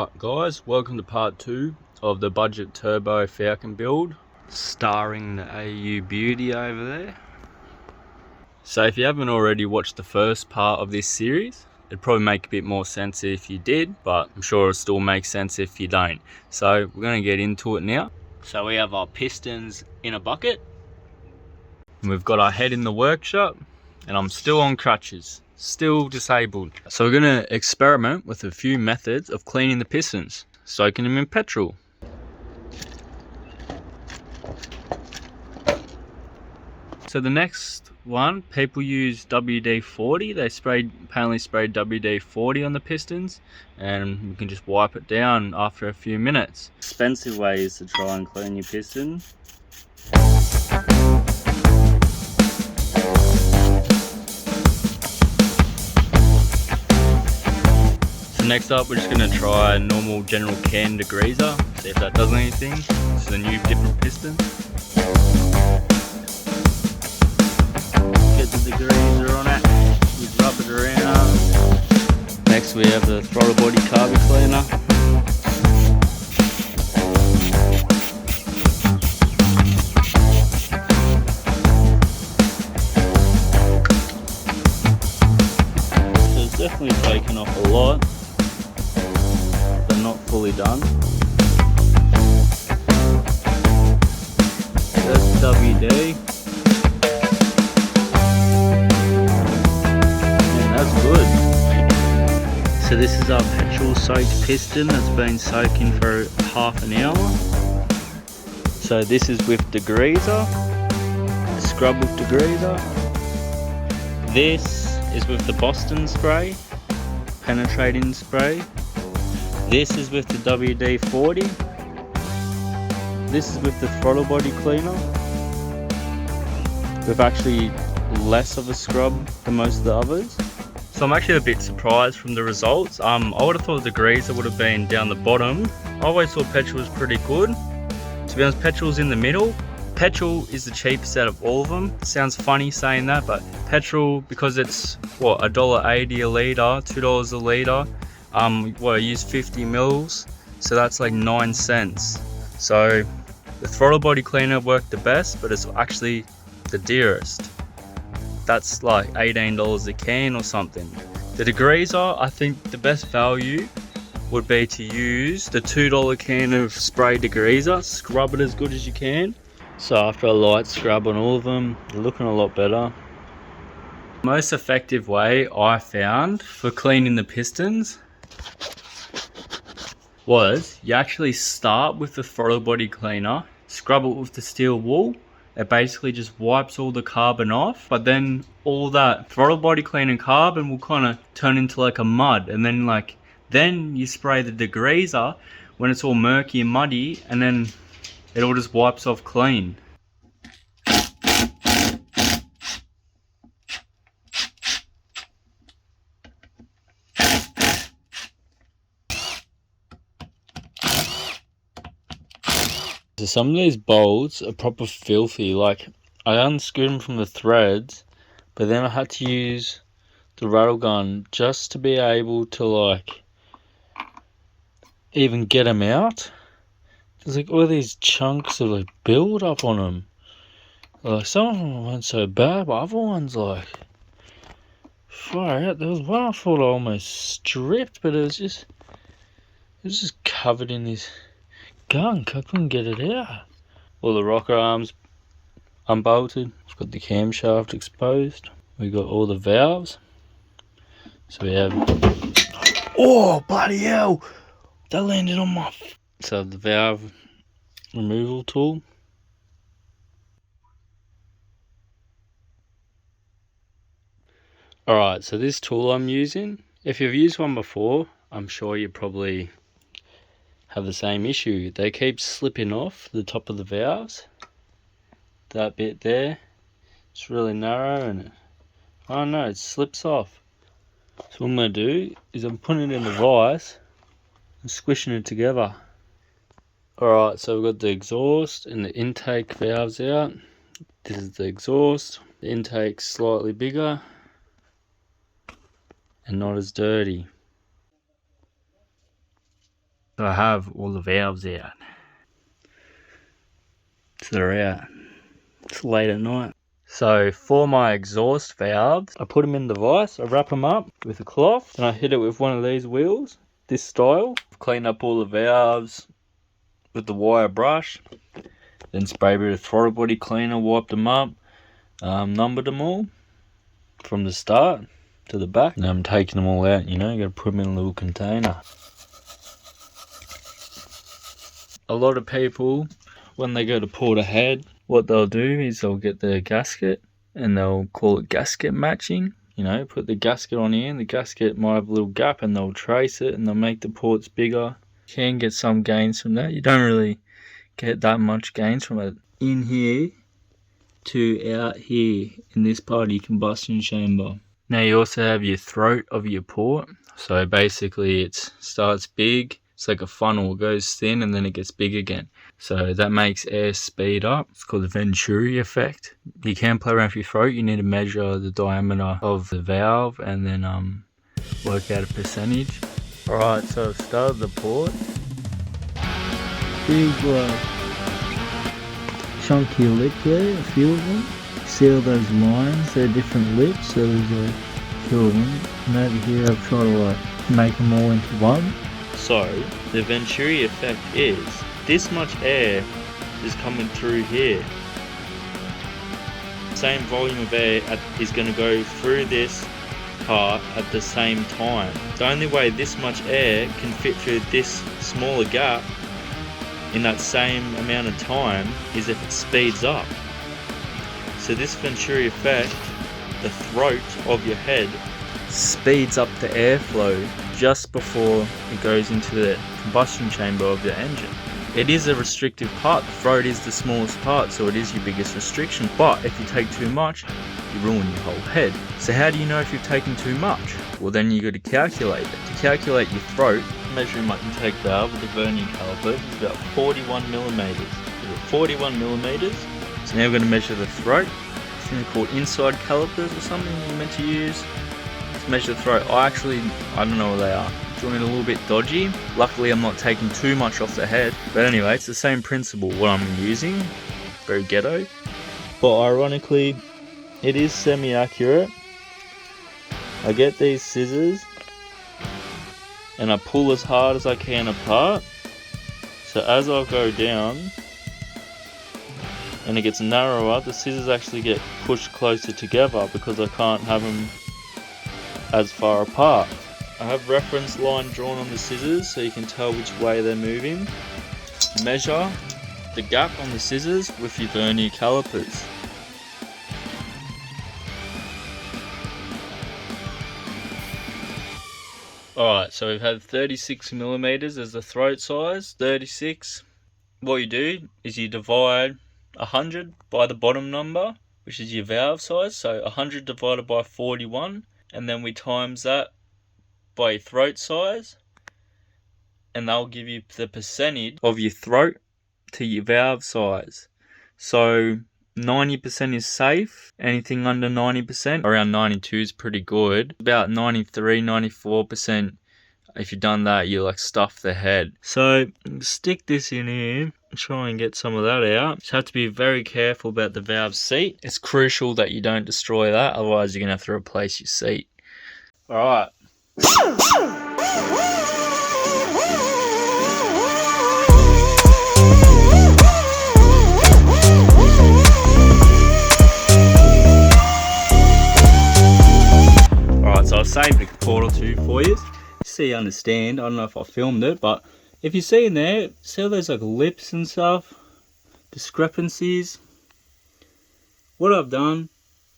Alright guys, welcome to part 2 of the budget turbo Falcon build, starring the AU beauty over there. So if you haven't already watched the first part of this series, it'd probably make a bit more sense if you did, but I'm sure it'll still make sense if you don't. So we're going to get into it now. So we have our pistons in a bucket, and we've got our head in the workshop, and I'm still on crutches. Still disabled. So we're going to experiment with a few methods of cleaning the pistons, soaking them in petrol. So the next one, people use WD-40. They apparently sprayed WD-40 on the pistons, and we can just wipe it down after a few minutes. Expensive ways to try and clean your piston. Next up, we're just going to try a normal general can degreaser, see if that does anything. This is a new different piston. Get the degreaser on it, you rub it around. Next we have the throttle body carb cleaner. So it's definitely taken off a lot. Not fully done. That's WD. And that's good. So this is our petrol soaked piston that's been soaking for half an hour. So this is with degreaser, scrub with degreaser. This is with the Boston spray, penetrating spray. This is with the WD-40. This is with the throttle body cleaner. With actually less of a scrub than most of the others. So I'm actually a bit surprised from the results. I would have thought the degreaser would have been down the bottom. I always thought petrol was pretty good. To be honest, petrol's in the middle. Petrol is the cheapest out of all of them. Sounds funny saying that, but petrol, because it's what, $1.80 a litre, $2 a litre. I use 50 mils, so that's like 9 cents. So the throttle body cleaner worked the best, but it's actually the dearest. That's like $18 a can or something. The degreaser, I think the best value would be to use the $2 can of spray degreaser, scrub it as good as you can. So after a light scrub on all of them, they're looking a lot better. Most effective way I found for cleaning the pistons was you actually start with the throttle body cleaner, scrub it with the steel wool. It basically just wipes all the carbon off, but then all that throttle body cleaner carbon will kind of turn into like a mud, and then you spray the degreaser when it's all murky and muddy, and then it all just wipes off clean. So some of these bolts are proper filthy. Like, I unscrewed them from the threads, but then I had to use the rattle gun just to be able to like even get them out. There's like all these chunks of like build up on them. Like some of them weren't so bad, but other ones like far out. There was one I thought I almost stripped, but it was just covered in this gunk. I couldn't get it out. All the rocker arms unbolted. It's got the camshaft exposed. We got all the valves. So we have, oh bloody hell, that landed on my so the valve removal tool. Alright, so this tool I'm using, if you've used one before, I'm sure you probably have the same issue. They keep slipping off the top of the valves. That bit there, it's really narrow, and oh no, it slips off. So what I'm going to do is I'm putting it in the vise and squishing it together. Alright, so we've got the exhaust and the intake valves out. This is the exhaust. The intake's slightly bigger and not as dirty. So I have all the valves out. So they're out. It's late at night. So for my exhaust valves, I put them in the vise, I wrap them up with a cloth, and I hit it with one of these wheels, this style. Clean up all the valves with the wire brush, then spray a bit of throttle body cleaner, wipe them up, numbered them all from the start to the back. Now I'm taking them all out, you know, gotta put them in a little container. A lot of people, when they go to port ahead, what they'll do is they'll get the gasket and they'll call it gasket matching. You know, put the gasket on here and the gasket might have a little gap and they'll trace it and they'll make the ports bigger. You can get some gains from that. You don't really get that much gains from it. In here to out here in this part of your combustion chamber. Now you also have your throat of your port. So basically it starts big. It's like a funnel, it goes thin and then it gets big again. So that makes air speed up. It's called the Venturi effect. You can play around with your throat. You need to measure the diameter of the valve and then work out a percentage. Alright, so I've started the port. Big chunky lip there, a few of them. See all those lines? They're different lips, so there's a few of them. And over here I've tried to make them all into one. So, the Venturi effect is, this much air is coming through here. Same volume of air is going to go through this part at the same time. The only way this much air can fit through this smaller gap in that same amount of time is if it speeds up. So this Venturi effect, the throat of your head, speeds up the airflow just before it goes into the combustion chamber of the engine. It is a restrictive part. The throat is the smallest part, so it is your biggest restriction. But if you take too much, you ruin your whole head. So how do you know if you've taken too much? Well, then you got to calculate it. To calculate your throat, measuring my intake valve with the vernier caliper is about 41 millimeters. We've got 41 millimeters. So now we're going to measure the throat. I think they're called inside calipers or something you're meant to use to measure the throat. I don't know what they are. Joint a little bit dodgy. Luckily I'm not taking too much off the head. But anyway, it's the same principle what I'm using. Very ghetto. But ironically, it is semi-accurate. I get these scissors and I pull as hard as I can apart. So as I go down and it gets narrower, the scissors actually get pushed closer together because I can't have them as far apart. I have reference line drawn on the scissors so you can tell which way they're moving. Measure the gap on the scissors with your vernier calipers. Alright, so we've had 36 millimeters as the throat size, 36. What you do is you divide 100 by the bottom number, which is your valve size, so 100 divided by 41, and then we times that by your throat size, and they'll give you the percentage of your throat to your valve size. So 90% is safe. Anything under 90%, around 92 is pretty good. About 93, 94%, if you've done that, you like stuff the head. So stick this in here, try and get some of that out. Just have to be very careful about the valve seat. It's crucial that you don't destroy that, otherwise you're gonna have to replace your seat. Alright. So I've saved a report or two for you. So you understand. I don't know if I filmed it, but if you see in there, see all those like lips and stuff, discrepancies. What I've done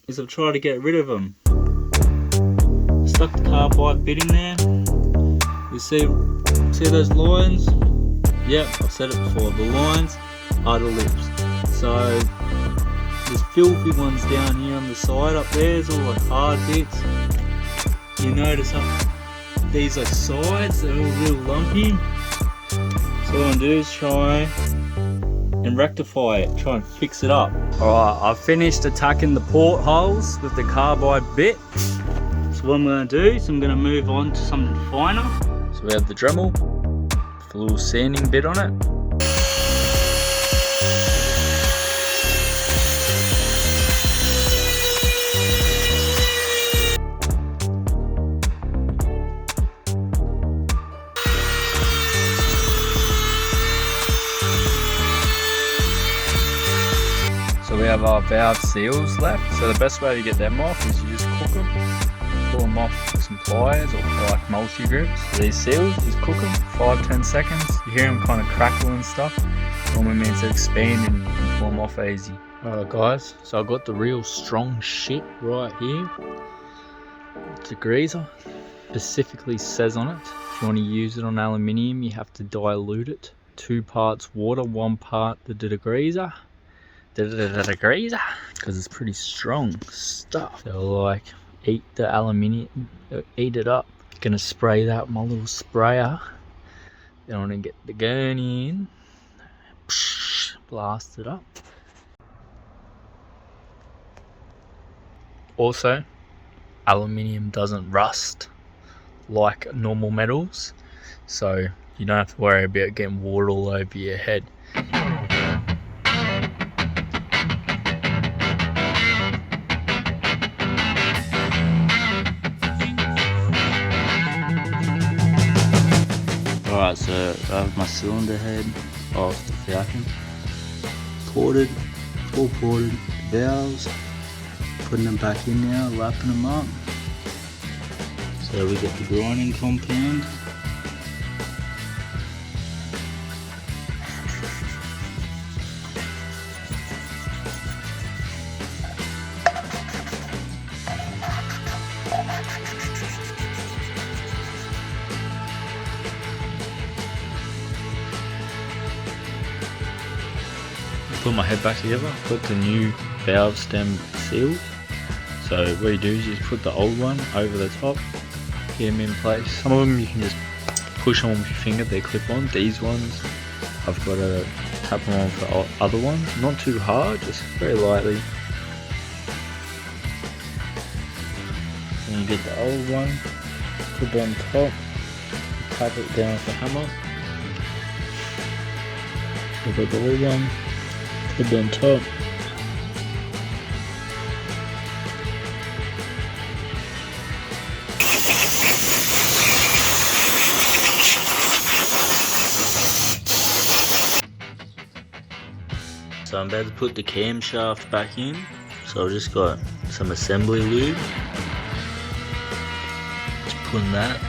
is I've tried to get rid of them. Stuck the carbide bit in there. You see those lines? Yep, I've said it before. The lines are the lips. So there's filthy ones down here on the side up there. There's all like hard bits. You notice these like sides, they're all real lumpy. So what I'm going to do is try and rectify it, try and fix it up. Alright, I've finished attacking the portholes with the carbide bit. So what I'm going to do is I'm going to move on to something finer. So we have the Dremel a little sanding bit on it. So we have our valve seals left. So the best way to get them off is you just cook them. Pull them off with some pliers or like multi-grips. These seals, just cook them 5-10 seconds. You hear them kind of crackle and stuff. Normally means they're expanding and pull them off easy. Alright guys, so I've got the real strong shit right here. It's a greaser. Specifically says on it, if you want to use it on aluminium, you have to dilute it. 2 parts water, 1 part the degreaser. Because it's pretty strong stuff. So like eat the aluminium, eat it up. Gonna spray that with my little sprayer. Then I'm gonna get the gurney in, blast it up. Also, aluminium doesn't rust like normal metals, so you don't have to worry about getting water all over your head. Alright, so I have my cylinder head off the Falcon. Ported, full ported valves. Putting them back in now, wrapping them up. So we get the grinding compound. Put my head back together, put the new valve stem sealed. So what you do is you just put the old one over the top, get them in place. Some of them you can just push them with your finger, they clip on. These ones I've got to tap them on for other ones. Not too hard, just very lightly. And you get the old one, put it on top, tap it down with the hammer. We've got the old one. Put it on top. So I'm about to put the camshaft back in. So I've just got some assembly lube. Just putting that.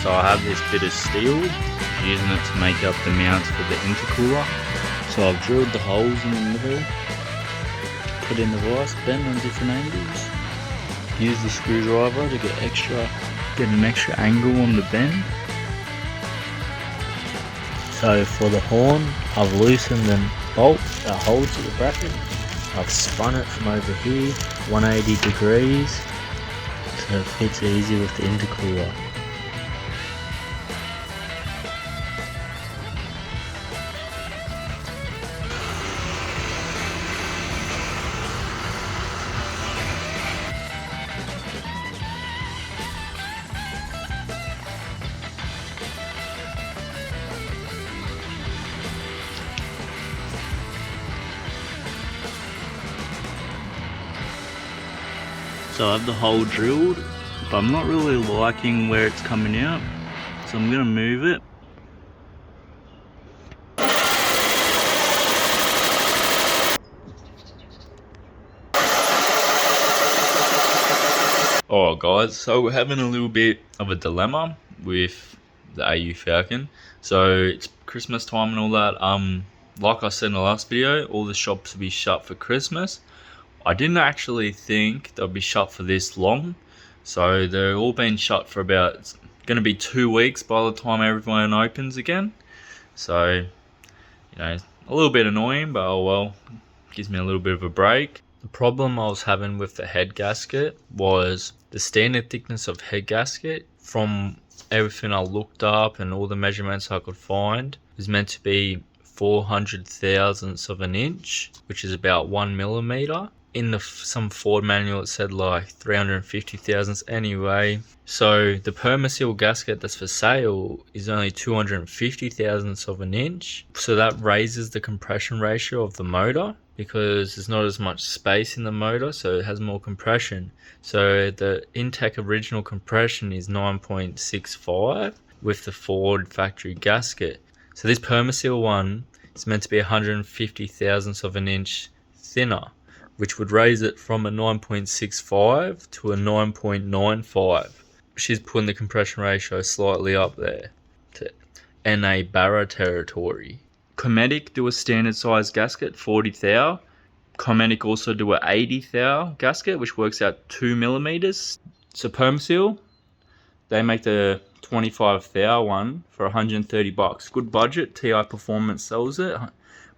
So I have this bit of steel, using it to make up the mounts for the intercooler. So I've drilled the holes in the middle, put in the vise, bend on different angles. Use the screwdriver to get an extra angle on the bend. So for the horn, I've loosened the bolt that holds the bracket. I've spun it from over here, 180 degrees, so it fits easy with the intercooler. So I have the hole drilled, but I'm not really liking where it's coming out, so I'm going to move it. Alright guys, so we're having a little bit of a dilemma with the AU Falcon. So it's Christmas time and all that. Like I said in the last video, all the shops will be shut for Christmas. I didn't actually think they'll be shut for this long. So they're all been shut for about, it's going to be 2 weeks by the time everyone opens again. So a little bit annoying, but oh well, gives me a little bit of a break. The problem I was having with the head gasket was the standard thickness of head gasket, from everything I looked up and all the measurements I could find, is meant to be 400 thousandths of an inch, which is about 1 millimeter. In some Ford manual it said like 350 thousandths anyway. So the Permaseal gasket that's for sale is only 250 thousandths of an inch. So that raises the compression ratio of the motor, because there's not as much space in the motor, so it has more compression. So the Intech original compression is 9.65 with the Ford factory gasket. So this Permaseal one is meant to be 150 thousandths of an inch thinner, which would raise it from a 9.65 to a 9.95. She's putting the compression ratio slightly up there to NA Barra territory. Cometic do a standard size gasket, 40 thou. Cometic also do a 80 thou gasket, which works out 2 millimeters. So Permaseal, they make the 25 thou one for 130 bucks. Good budget. TI Performance sells it,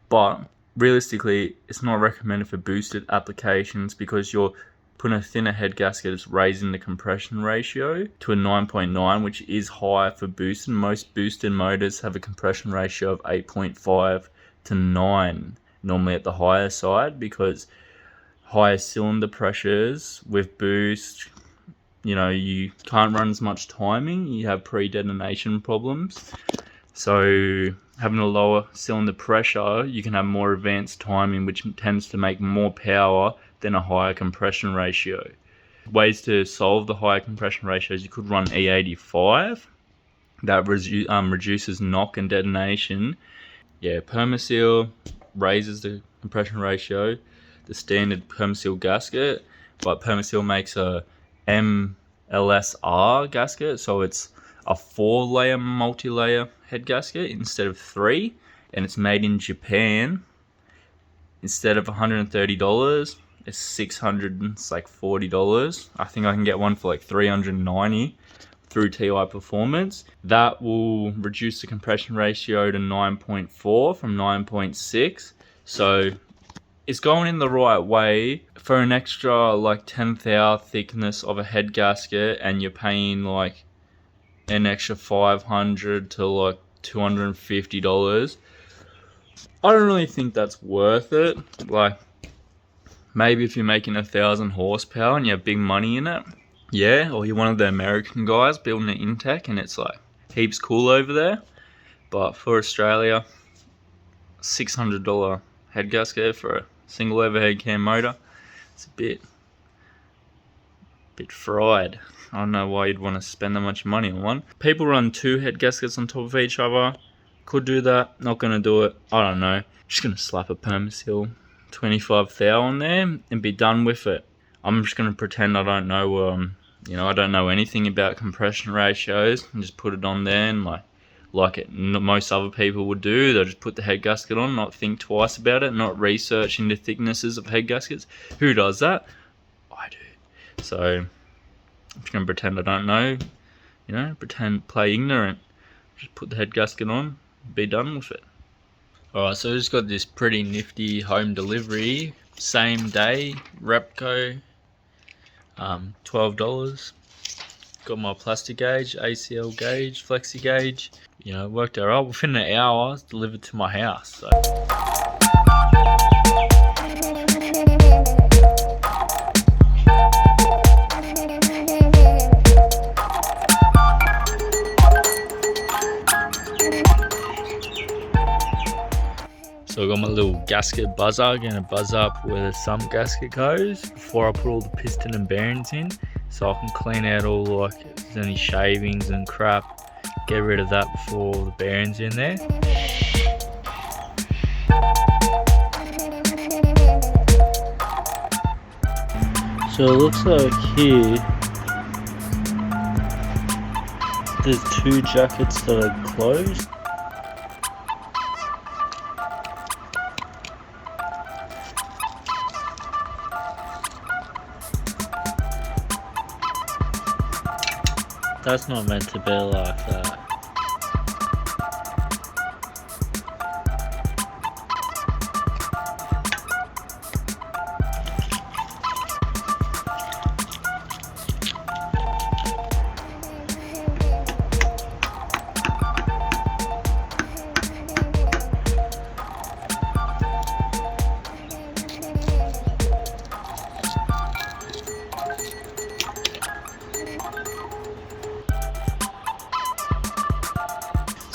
but realistically, it's not recommended for boosted applications because you're putting a thinner head gasket. It's raising the compression ratio to a 9.9, which is high for boosted. Most boosted motors have a compression ratio of 8.5 to 9, normally at the higher side, because higher cylinder pressures with boost, you can't run as much timing. You have pre-detonation problems. So having a lower cylinder pressure, you can have more advanced timing, which tends to make more power than a higher compression ratio. Ways to solve the higher compression ratios: you could run E85. That reduces knock and detonation. Yeah, Permaseal raises the compression ratio, the standard Permaseal gasket, but Permaseal makes a MLSR gasket, so it's a 4-layer multi-layer head gasket instead of 3, and it's made in Japan. Instead of $130, it's $640. I think I can get one for like $390 through TI Performance. That will reduce the compression ratio to 9.4 from 9.6. So it's going in the right way. For an extra like 10 thou thickness of a head gasket, and you're paying like an extra $500 to like $250, I don't really think that's worth it. Like, maybe if you're making 1,000 horsepower and you have big money in it, yeah, or you're one of the American guys building an Intech and it's like heaps cool over there. But for Australia, $600 head gasket for a single overhead cam motor, it's a bit fried. I don't know why you'd want to spend that much money on one. People run 2 head gaskets on top of each other. Could do that. Not going to do it. I don't know. Just going to slap a Permaseal 25 thou on there and be done with it. I'm just going to pretend I don't know, I don't know anything about compression ratios, and just put it on there, and most other people would do. They'll just put the head gasket on, not think twice about it, not research into thicknesses of head gaskets. Who does that? I do. So I'm just going to pretend I don't know, play ignorant. Just put the head gasket on, be done with it. Alright, so I just got this pretty nifty home delivery, same day, Repco, $12. Got my plastic gauge, ACL gauge, flexi gauge. Worked out within an hour. It's delivered to my house. So. So I got my little gasket buzzer, gonna buzz up where the sump gasket goes before I put all the piston and bearings in, so I can clean out all if there's any shavings and crap, get rid of that before all the bearings in there. So it looks like here there's 2 jackets that are closed. That's not meant to be like that.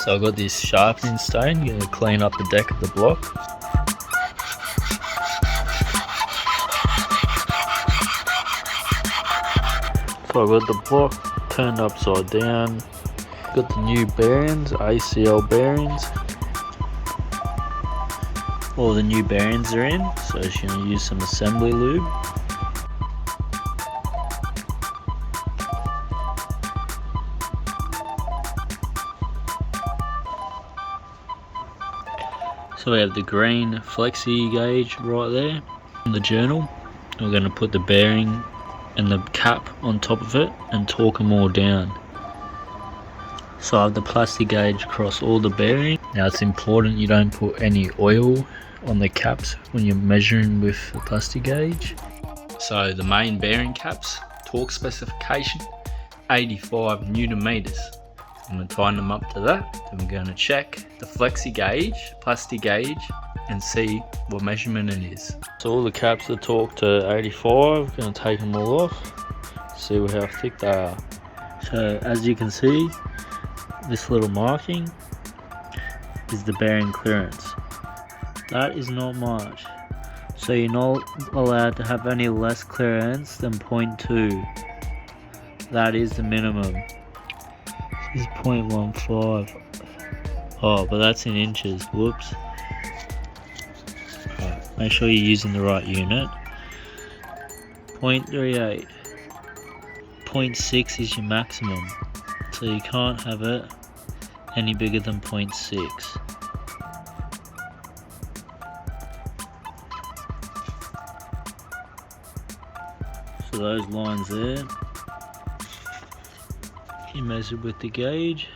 So I've got this sharpening stone, going to clean up the deck of the block. So I've got the block turned upside down. Got the new bearings, ACL bearings. All the new bearings are in, so she's going to use some assembly lube. So we have the green flexi gauge right there on the journal. We're going to put the bearing and the cap on top of it and torque them all down. So I have the plastic gauge across all the bearings. Now it's important you don't put any oil on the caps when you're measuring with the plastic gauge. So the main bearing caps, torque specification 85 Newton meters. I'm going to tighten them up to that. Then we're going to check the flexi gauge, plastic gauge, and see what measurement it is. So all the caps are torqued to 85. We're going to take them all off, see how thick they are. So as you can see, this little marking is the bearing clearance. That is not much. So you're not allowed to have any less clearance than 0.2. That is the minimum. This is 0.15. Oh, but that's in inches. Whoops. Right, make sure you're using the right unit. 0.38. 0.6 is your maximum. So you can't have it any bigger than 0.6. So those lines there, you measure with the gauge.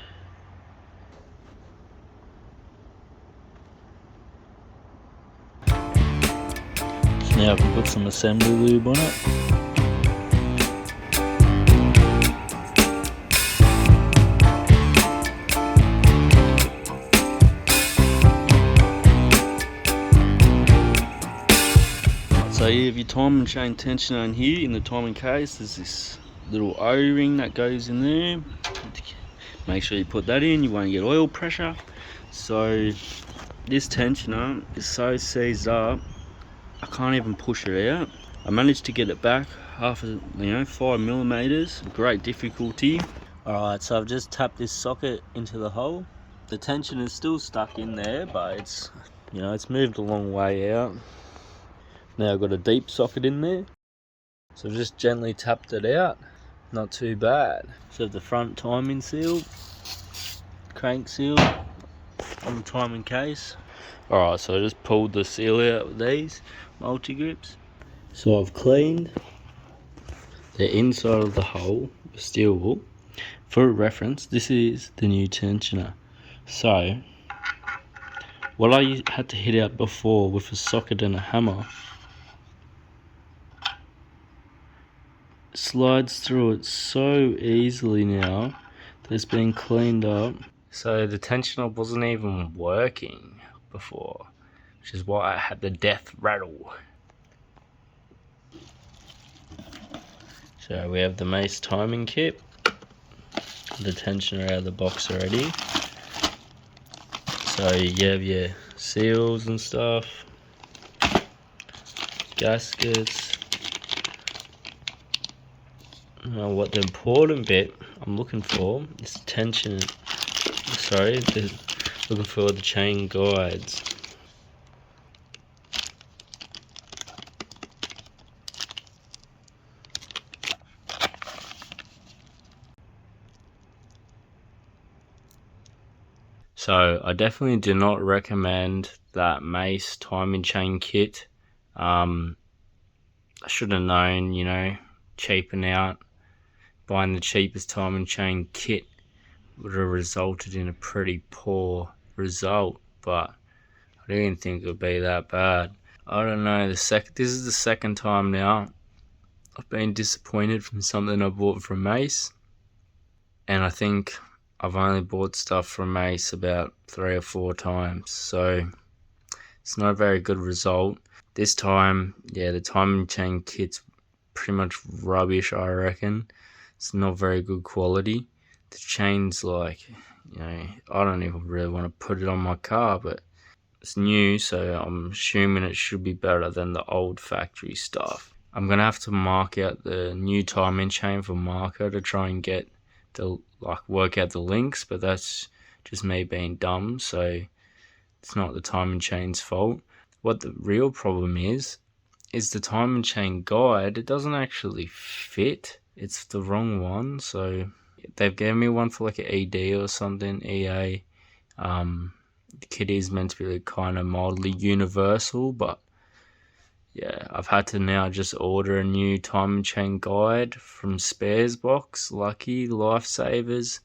So now I can put some assembly lube on it. So you have your timing chain tensioner in here. In the timing case there's this little O-ring that goes in there. Make sure you put that in, you won't get oil pressure. So this tensioner is so seized up I can't even push it out. I managed to get it back 5 millimeters, great difficulty. Alright, so I've just tapped this socket into the hole. The tension is still stuck in there, but it's moved a long way out. Now I've got a deep socket in there, so I've just gently tapped it out. Not too bad. So the front timing seal, crank seal on the timing case. Alright, so I just pulled the seal out with these multi-grips. So I've cleaned the inside of the hole with steel wool. For reference, this is the new tensioner. So what I had to hit out before with a socket and a hammer slides through it so easily now that it's been cleaned up. So the tensioner wasn't even working before, which is why I had the death rattle. So we have the mace timing kit, the tensioner out of the box already. So you have your seals and stuff, gaskets. Now what the important bit I'm looking for is looking for the chain guides. So I definitely do not recommend that mace timing chain kit. I should have known, cheaping out. Buying the cheapest timing chain kit would have resulted in a pretty poor result, but I didn't think it would be that bad. I don't know, this is the second time now I've been disappointed from something I bought from Mace, and I think I've only bought stuff from Mace about 3 or 4 times, so it's not a very good result. This time, yeah, the timing chain kit's pretty much rubbish, I reckon. It's not very good quality. The chain's like, You know, I don't even really want to put it on my car, but it's new, so I'm assuming it should be better than the old factory stuff. I'm gonna have to mark out the new timing chain for marker to try and get the work out the links, but that's just me being dumb, so it's not the timing chain's fault. What the real problem is the timing chain guide. It doesn't actually fit. It's the wrong one, so they've given me one for like an ED or something, EA. The kit is meant to be like kind of mildly universal, but yeah, I've had to now just order a new timing chain guide from Spares Box. Lucky, lifesavers.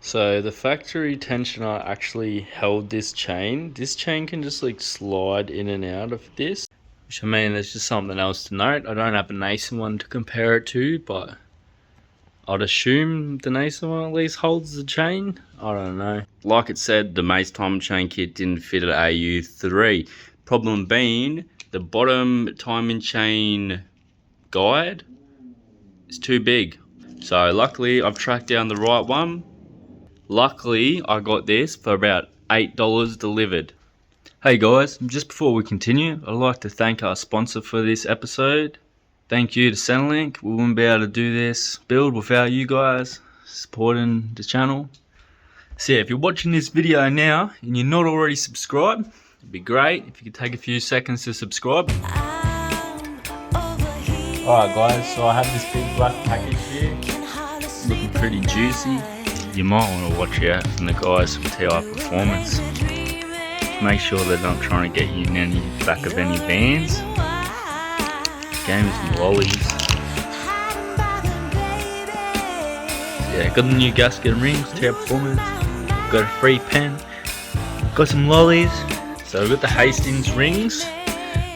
So the factory tensioner actually held this chain. This chain can just like slide in and out of this, which I mean, there's just something else to note. I don't have a Nason one to compare it to, but I'd assume the Nason one at least holds the chain. I don't know. Like it said, the Mace timing chain kit didn't fit at AU3. Problem being, the bottom timing chain guide is too big. So luckily I've tracked down the right one. Luckily I got this for about $8 delivered. Hey guys, just before we continue, I'd like to thank our sponsor for this episode. Thank you to Centrelink. We wouldn't be able to do this build without you guys supporting the channel. So yeah, if you're watching this video now and you're not already subscribed, it'd be great if you could take a few seconds to subscribe. Alright guys, so I have this big black package here, looking pretty juicy. You might want to watch out from the guys from TI Performance. Make sure they're not trying to get you in any back of any vans. Games and lollies. Yeah, got the new gasket and rings, TI Performance. Got a free pen. Got some lollies. So I got the Hastings rings.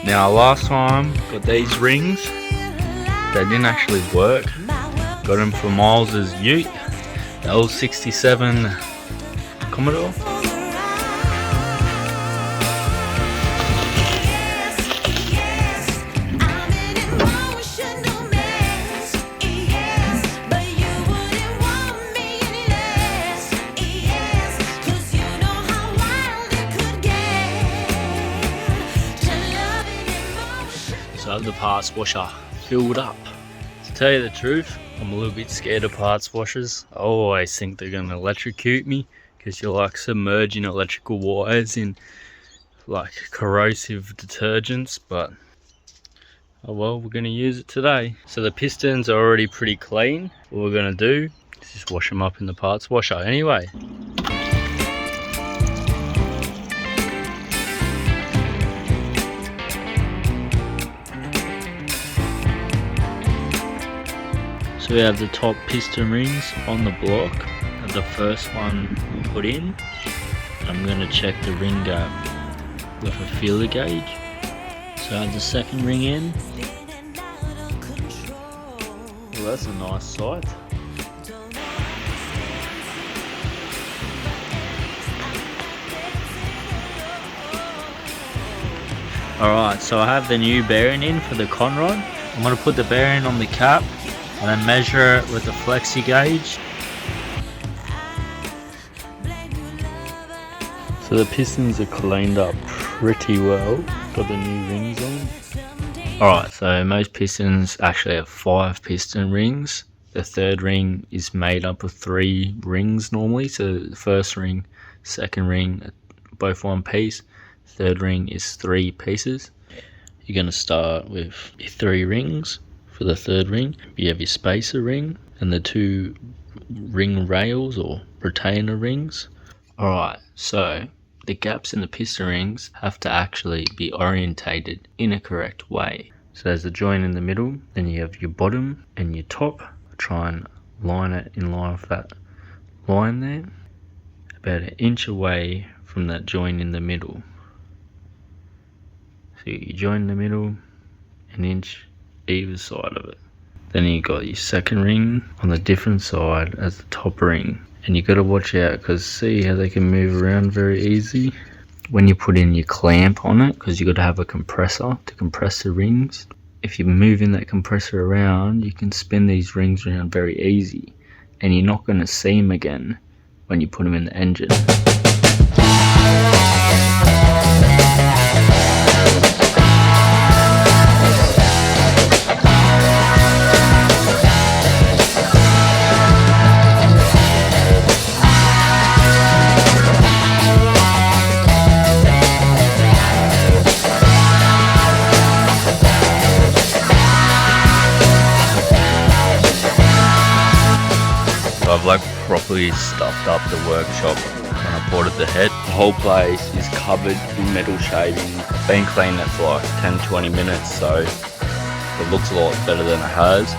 Now last time got these rings. They didn't actually work. Got them for Miles's Ute, the L67 Commodore. So I have the parts washer filled up. To tell you the truth, I'm a little bit scared of parts washers. I always think they're going to electrocute me because you're like submerging electrical wires in like corrosive detergents, but oh well, we're going to use it today. So the pistons are already pretty clean. What we're going to do is just wash them up in the parts washer anyway. So we have the top piston rings on the block, and the first one put in. I'm going to check the ring gap with a feeler gauge. So I have the second ring in. Well, that's a nice sight. Alright, so I have the new bearing in for the conrod. I'm going to put the bearing on the cap and then measure it with a flexi gauge. So the pistons are cleaned up pretty well. Got the new rings on. Alright, so most pistons actually have 5 piston rings. The third ring is made up of 3 rings normally. So the first ring, second ring, both one piece. Third ring is 3 pieces. You're going to start with your 3 rings. For the third ring, you have your spacer ring and the 2 ring rails or retainer rings. Alright, so the gaps in the piston rings have to actually be orientated in a correct way. So there's a joint in the middle, then you have your bottom and your top. Try and line it in line with that line there, about 1 inch away from that joint in the middle. So you join in the middle, 1 inch either side of it. Then you got your second ring on the different side as the top ring, and you got to watch out because see how they can move around very easy when you put in your clamp on it, because you got to have a compressor to compress the rings. If you're moving that compressor around, you can spin these rings around very easy and you're not going to see them again when you put them in the engine. I've like properly stuffed up the workshop when I ported the head. The whole place is covered in metal shavings. Been cleaned it for like 10-20 minutes, so it looks a lot better than it has.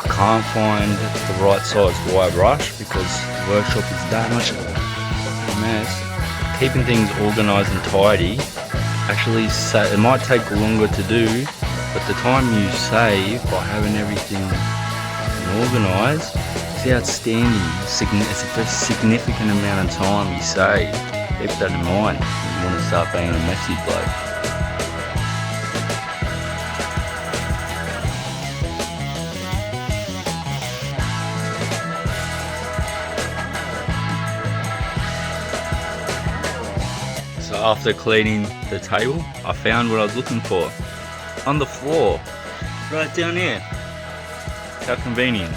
I can't find the right size wire brush because the workshop is that much of a mess. Keeping things organised and tidy actually it might take longer to do, but the time you save by having everything organised, it's outstanding. It's a significant amount of time you save. Keep that in mind. You want to start being a messy bloke. So after cleaning the table, I found what I was looking for. On the floor. Right down here. How convenient.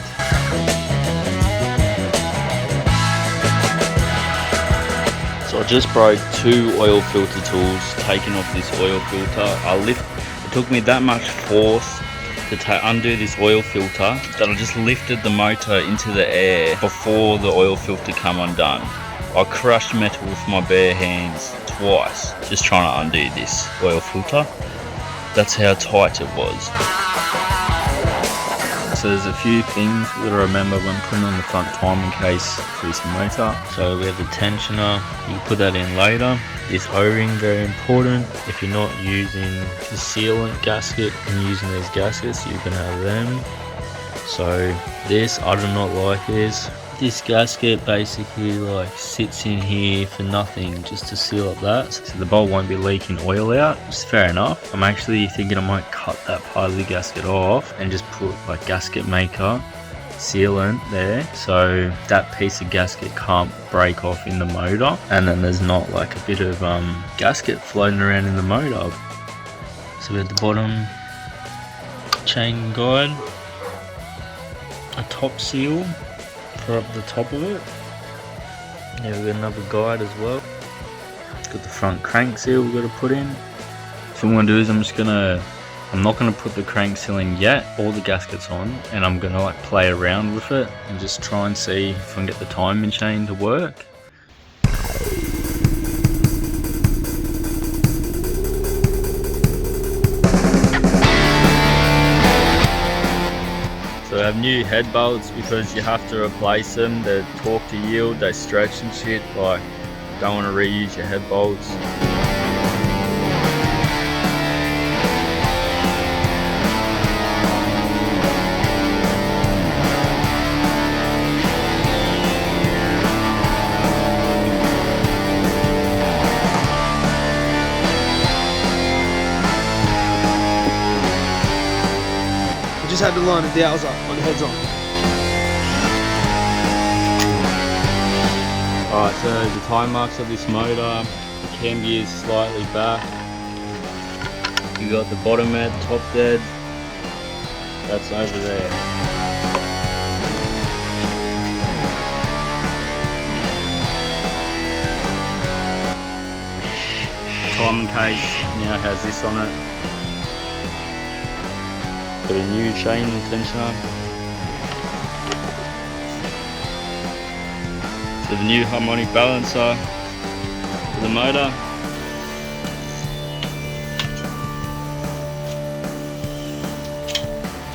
So I just broke 2 oil filter tools, taking off this oil filter. It took me that much force to undo this oil filter that I just lifted the motor into the air before the oil filter come undone. I crushed metal with my bare hands twice, just trying to undo this oil filter. That's how tight it was. So there's a few things we've got to remember when putting on the front timing case for this motor. So we have the tensioner, you can put that in later. This O-ring, very important. If you're not using the sealant gasket and using these gaskets, you can have them. So this, I do not like this. This gasket basically like sits in here for nothing, just to seal up that, so the bolt won't be leaking oil out. It's fair enough. I'm actually thinking I might cut that part of the gasket off and just put like gasket maker sealant there, so that piece of gasket can't break off in the motor, and then there's not like a bit of gasket floating around in the motor. So we have the bottom chain guide, a top seal for up the top of it. Yeah, we've got another guide as well. Got the front crank seal we've got to put in. So what I'm going to do is I'm not going to put the crank seal in yet, all the gaskets on, and I'm going to like play around with it and just try and see if I can get the timing chain to work. So I have new head bolts because you have to replace them. They torque to yield, they stretch and shit. Like, don't want to reuse your head bolts. Just had to line the dowels up when the head's on. Alright, so the time marks of this motor, the cambio is slightly back. You got the bottom head, top dead, that's over there. Timing case now has this on it. Got a new chain tensioner. So the new harmonic balancer for the motor.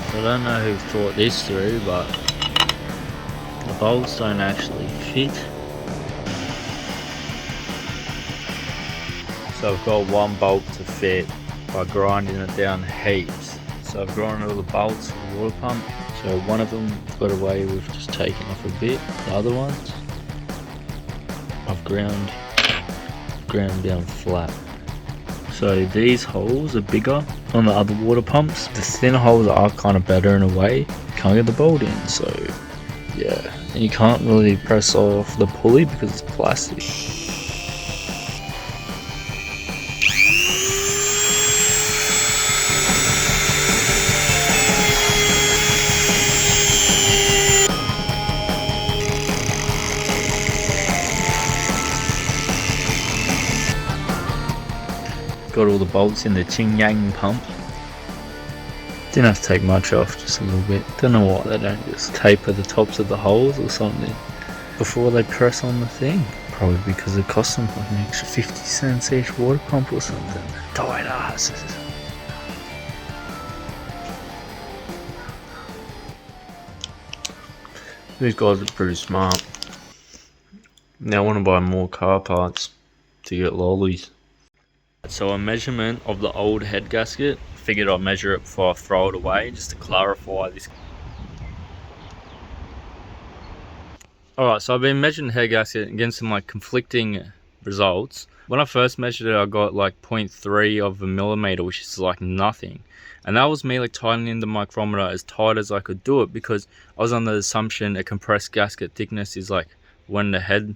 I don't know who thought this through, but the bolts don't actually fit. So I've got one bolt to fit by grinding it down heaps. So I've ground all the bolts for the water pump. So one of them got away with just taking off a bit. The other ones I've ground down flat. So these holes are bigger on the other water pumps. The thinner holes are kind of better in a way. Can't get the bolt in, so Yeah, and you can't really press off the pulley because it's plastic. Got all the bolts in the Ching Yang pump. Didn't have to take much off, just a little bit. Don't know why they don't just taper the tops of the holes or something before they press on the thing. Probably because it costs them like an extra 50 cents each water pump or something. Tight asses. These guys are pretty smart. Now I want to buy more car parts to get lollies. So a measurement of the old head gasket. Figured I'd measure it before I throw it away, just to clarify this. Alright, so I've been measuring the head gasket against some like conflicting results. When I first measured it, I got like 0.3 of a millimeter, which is like nothing. And that was me like tightening the micrometer as tight as I could do it, because I was under the assumption a compressed gasket thickness is like when the head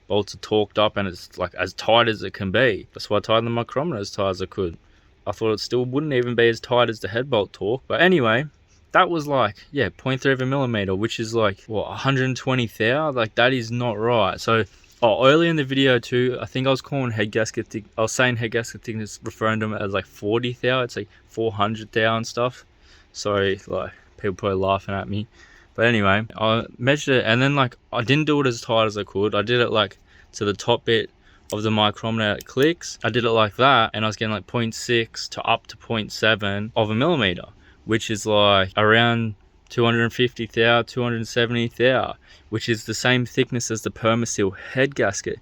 bolts are torqued up and it's like as tight as it can be. That's why I tightened the micrometer as tight as I could. I thought it still wouldn't even be as tight as the head bolt torque. But anyway, that was like, yeah, 0.3 of a millimeter, which is like, what, 120 thou? Like, that is not right. So, earlier in the video too, I think I was calling head gasket thick. I was saying head gasket thickness, referring to them as like 40 thou. It's like 400 thou and stuff. Sorry, like, people probably laughing at me. But anyway, I measured it, and then like, I didn't do it as tight as I could. I did it like to the top bit of the micrometer it clicks. I did it like that, and I was getting like 0.6 to up to 0.7 of a millimeter, which is like around 250 thou, 270 thou, which is the same thickness as the Permaseal head gasket.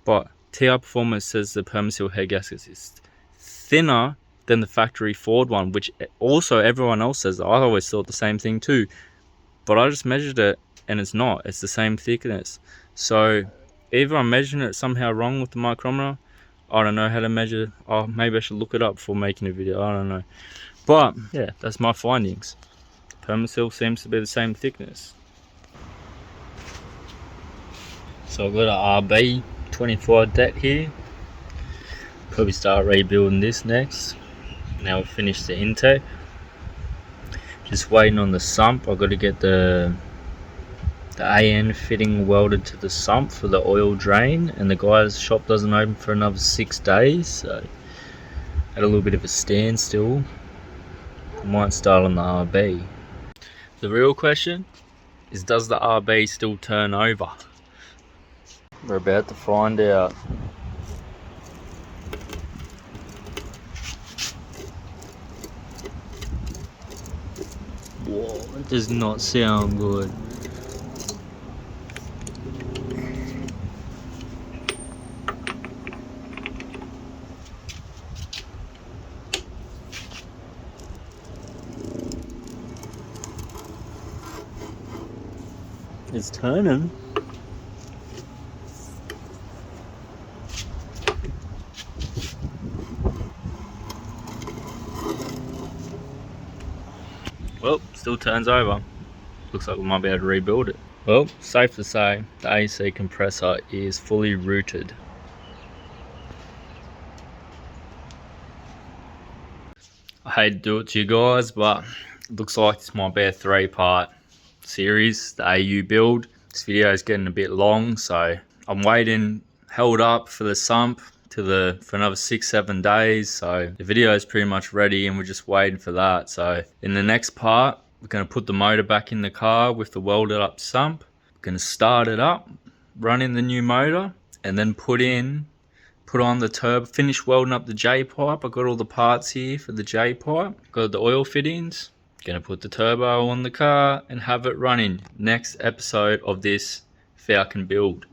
But TI Performance says the Permaseal head gasket is thinner than the factory Ford one, which also everyone else says. I always thought the same thing too, but I just measured it and it's not. It's the same thickness. So either I'm measuring it somehow wrong with the micrometer. I don't know how to measure. Oh, maybe I should look it up before making a video. I don't know. But yeah, that's my findings. Permaseal seems to be the same thickness. So I've got a RB 25 deck here. Probably start rebuilding this next. Now we've finished the intake. Just waiting on the sump. I've got to get the AN fitting welded to the sump for the oil drain, and the guy's shop doesn't open for another 6 days, so at a little bit of a standstill. I might start on the RB. The real question is, does the RB still turn over? We're about to find out. Whoa, it does not sound good. It's turning. Well, still turns over. Looks like we might be able to rebuild it. Well, safe to say the AC compressor is fully routed. I hate to do it to you guys, but it looks like this might be a 3-part series, the AU build. This video is getting a bit long, so I'm waiting, held up for the sump for another 6-7 days. So the video is pretty much ready and we're just waiting for that. So in the next part, we're going to put the motor back in the car with the welded up sump. We're going to start it up, run in the new motor, and then put on the turbo, finish welding up the J pipe. I got all the parts here for the J pipe, got the oil fittings. Gonna put the turbo on the car and have it running. Next episode of this Falcon build.